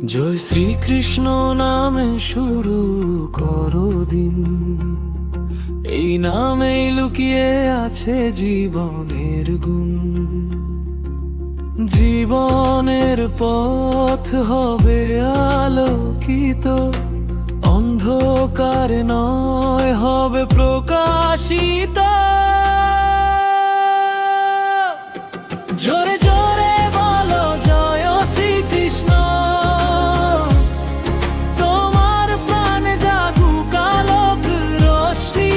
জয় শ্রীকৃষ্ণ নামে শুরু করো দিন, এই নামেই লুকিয়ে আছে জীবনের গুণ। জীবনের পথ হবে আলোকিত, অন্ধকার নয় হবে প্রকাশিত। জোরে জোরে বলো জয় শ্রীকৃষ্ণ, তোমার প্রাণে জাগুক আলোক রোশনি।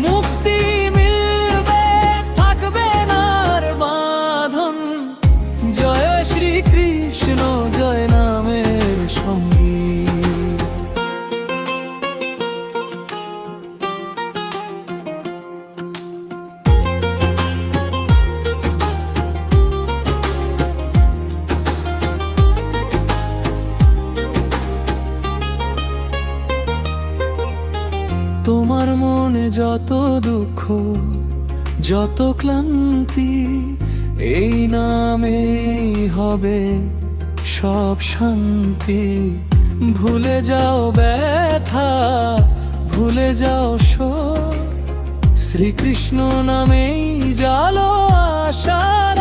মুক্তি মিলবে, থাকবে না আর বাঁধন। জয় শ্রীকৃষ্ণ জয় নামের সঙ্গী। তোমার মনে যত দুঃখ, যত ক্লান্তি, এই নামে হবে সব শান্তি। ভুলে যাও ব্যথা, ভুলে যাও শোক, শ্রীকৃষ্ণ নামেই জালো আশার